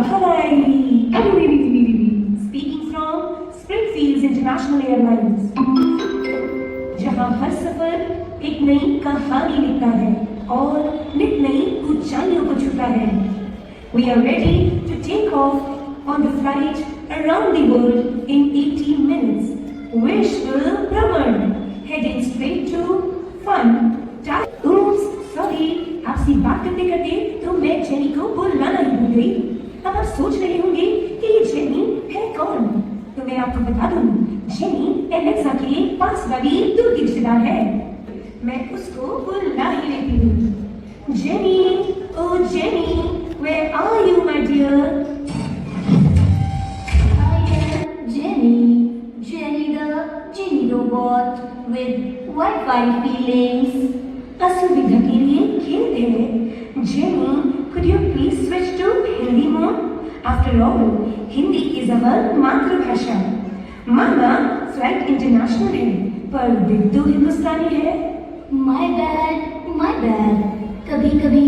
Hawaii. Speaking from Springfields International Airlines. जहां हर सफर एक नई कहानी लिखता है और नित नई ऊंचाइयों को छूता है. We are ready to take off on the flight around the world in 18 minutes. Vishwa Brahman, heading straight to fun. Oops, sorry, आपसे बात करते करते तो मैं जेनी को बुलाना ही भूल गई. अब आप सोच रहे होंगे कि ये जेनी है कौन? तो मैं आपको बता दूं, जेनी एलेक्सा के पास वाली दूर की रिश्तेदार है. मैं उसको बुला ही लेती हूँ. Jenny, oh Jenny, where are you, my dear? I am Jenny the genie robot with Wi-Fi feelings. असुविधा के लिए खेद है. Jenny, could you please switch to Hindi mode? After all, Hindi is our मातृभाषा. माना फ्लाइट इंटरनेशनल है, पर दिल तो हिंदुस्तानी है. My bad. कभी-कभी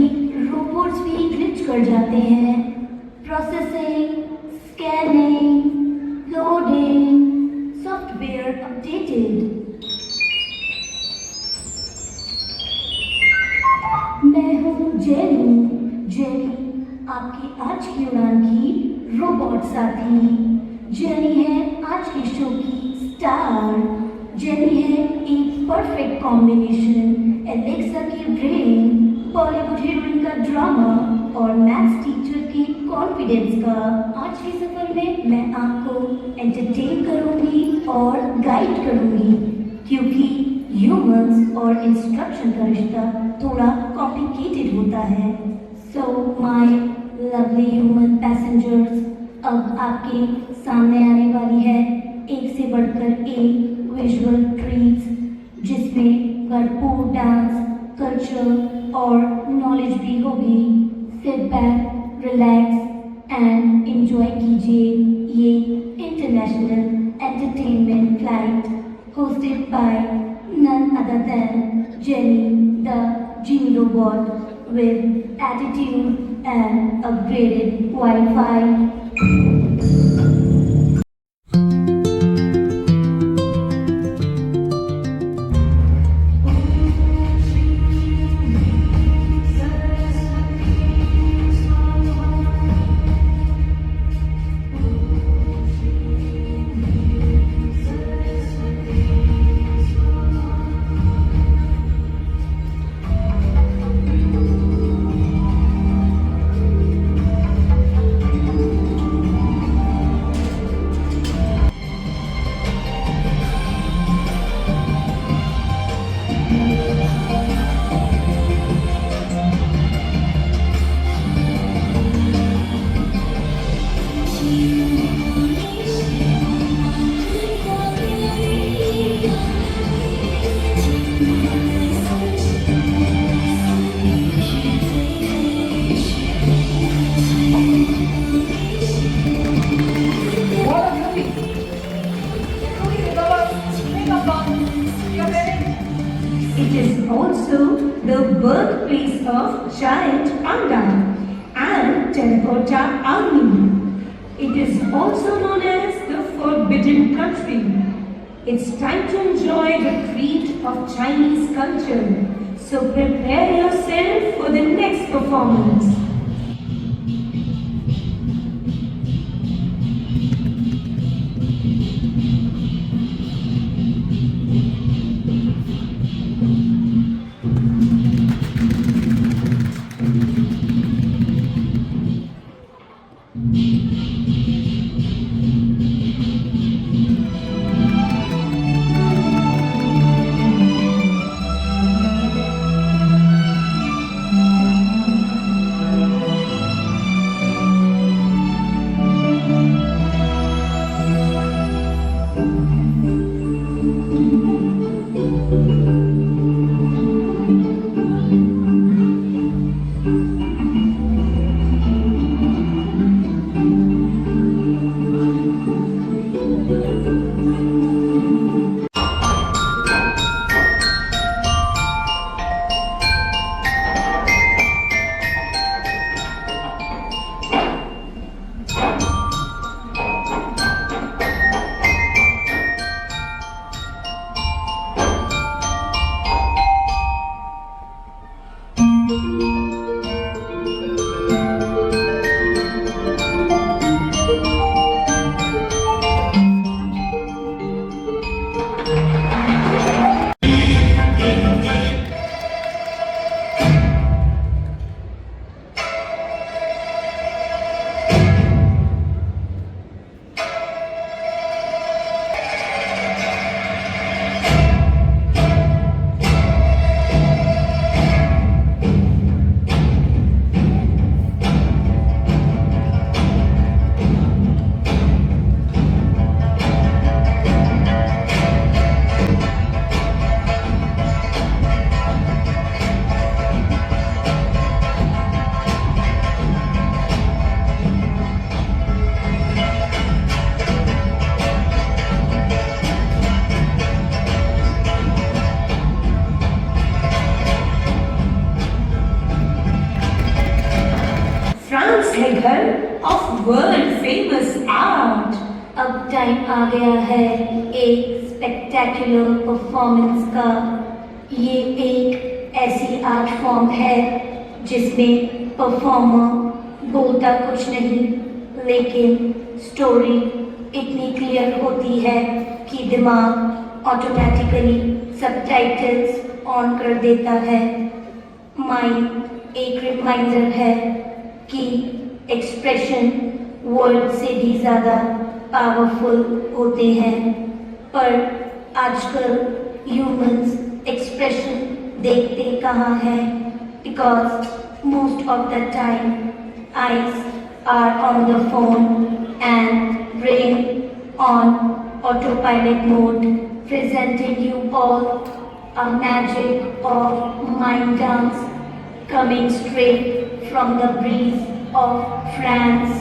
रोबोट्स भी ग्लिच कर जाते हैं. Processing, scanning, loading, software updated. मैं हूँ जेनी, आपकी आज की उड़ान की रोबोट साथी. जेनी है आज के शो की स्टार. जेनी है एक परफेक्ट कॉम्बिनेशन एलेक्सा की ब्रेन, बॉलीवुड हीरोइन का ड्रामा और मैथ्स टीचर के कॉन्फिडेंस का. आज के सफर में मैं आपको एंटरटेन करूंगी और गाइड करूंगी, क्योंकि ह्यूमंस और इंस्ट्रक्शन का रिश्ता थोड़ा कॉम्प्लिकेटेड होता है. So my lovely human passengers, अब आपके सामने आने वाली है एक से बढ़कर एक विजुअल ट्रीट्स, जिसमें भरपूर डांस, कल्चर और नॉलेज भी होगी. Sit back, relax and enjoy कीजिए ये international entertainment flight hosted by none other than Jenny the Genie Robot with attitude and upgraded Wi-Fi. It is also the birthplace of giant panda and terracotta army. It is also known as the Forbidden Country. It's time to enjoy the treat of Chinese culture. So prepare yourself for the next performance. अब time आ गया है एक spectacular performance का। ये एक ऐसी art form है जिसमें परफॉर्मर बोलता कुछ नहीं, लेकिन स्टोरी इतनी क्लियर होती है कि दिमाग ऑटोमेटिकली सबटाइटल्स ऑन कर देता है। माइंड एक रिमाइंडर है कि एक्सप्रेशन वर्ड से भी ज़्यादा पावरफुल होते हैं, पर आजकल ह्यूमंस एक्सप्रेशन देखते कहाँ हैं, because most of the time eyes are on the phone and brain on autopilot mode, presenting you all a magic of mind dance coming straight from the breeze of France.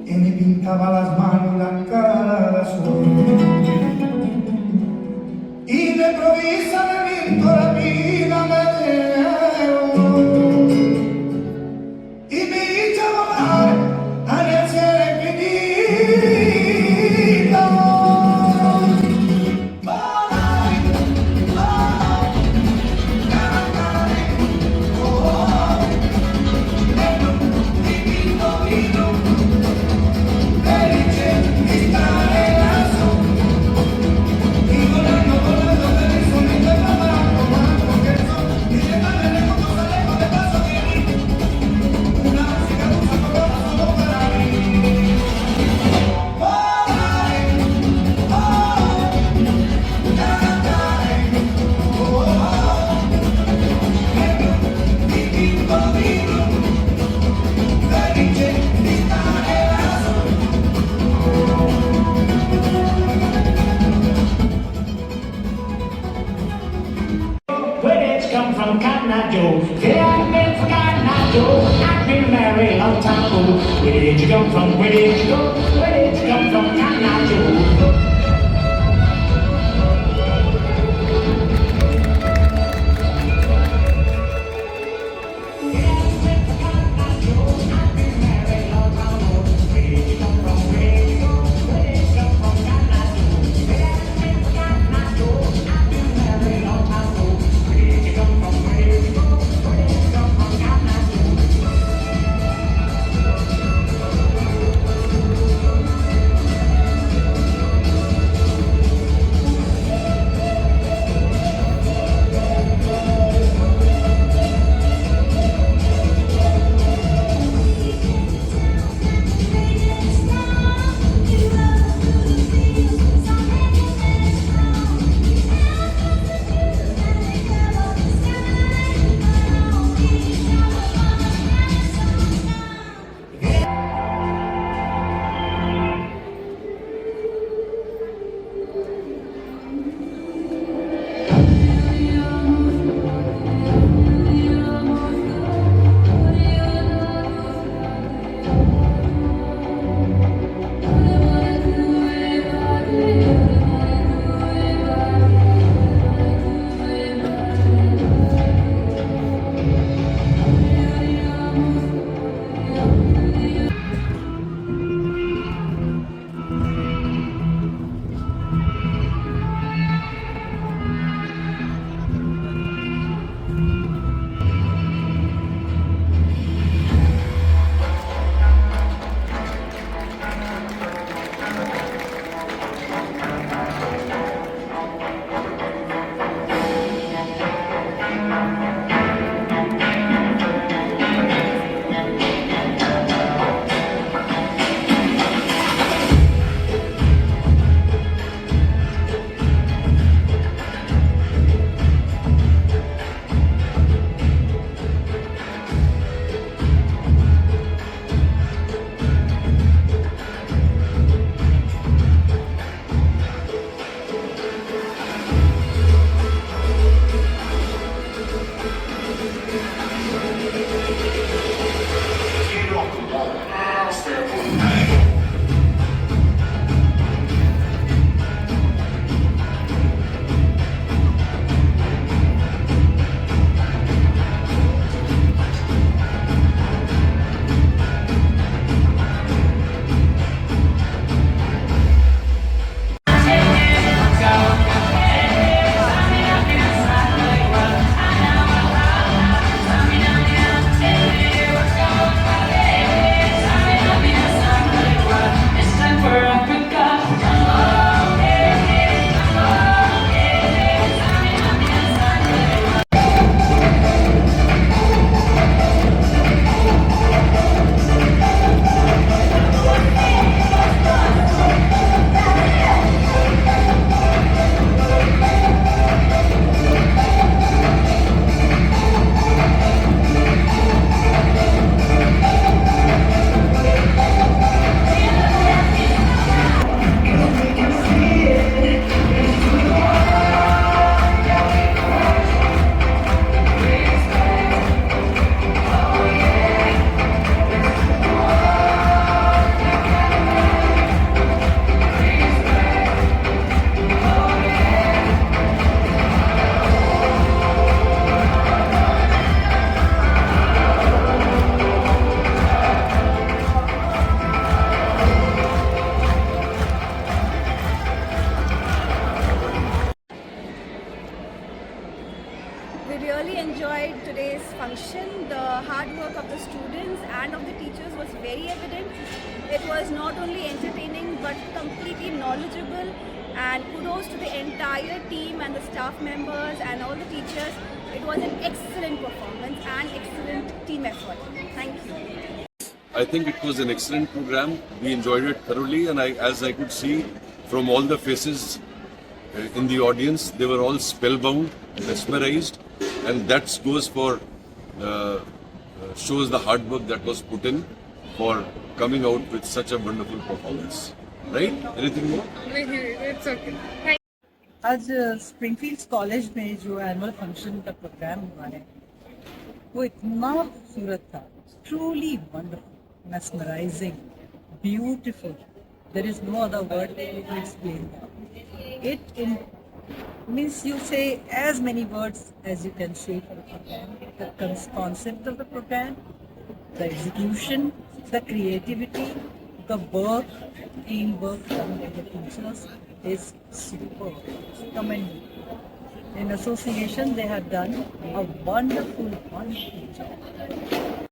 Y me pintaba las manos y la cara azul. Y de improvisa me viento la vida me llevo y me hizo volar hacia el cielo infinito. Volar, volar, cantar, oh, en un divino vino. Felice di stare lassù e volando, volando per il sonno e parlando, quanto che so di levare le cose de paso di lì una musica dulce colora solo per lì volare, oh, cantare, oh, e di pinto vino felice di stare lassù. Where come from Canada? They have been from Canada. I've been married a long time ago. Where did you come from? Where did you go? Where did you come from Canada? dedication, the hard work of the students and of the teachers was very evident. It was not only entertaining but completely knowledgeable, and kudos to the entire team and the staff members and all the teachers. It was an excellent performance and excellent team effort. Thank you. I think it was an excellent program. We enjoyed it thoroughly, and as I could see from all the faces in the audience, they were all spellbound, mesmerized, and that goes for shows the hard work that was put in for coming out with such a wonderful performance. Right? Anything more? It's okay. आज Springfield college में जो annual function का programme हुआ है वो इतना खूबसूरत था, truly wonderful, mesmerizing, beautiful. There is no other word to explain that. It means you say as many words as you can say for the program. The concept of the program, the execution, the creativity, the work, teamwork among the teachers is superb. Commendable. In association, they have done a wonderful job.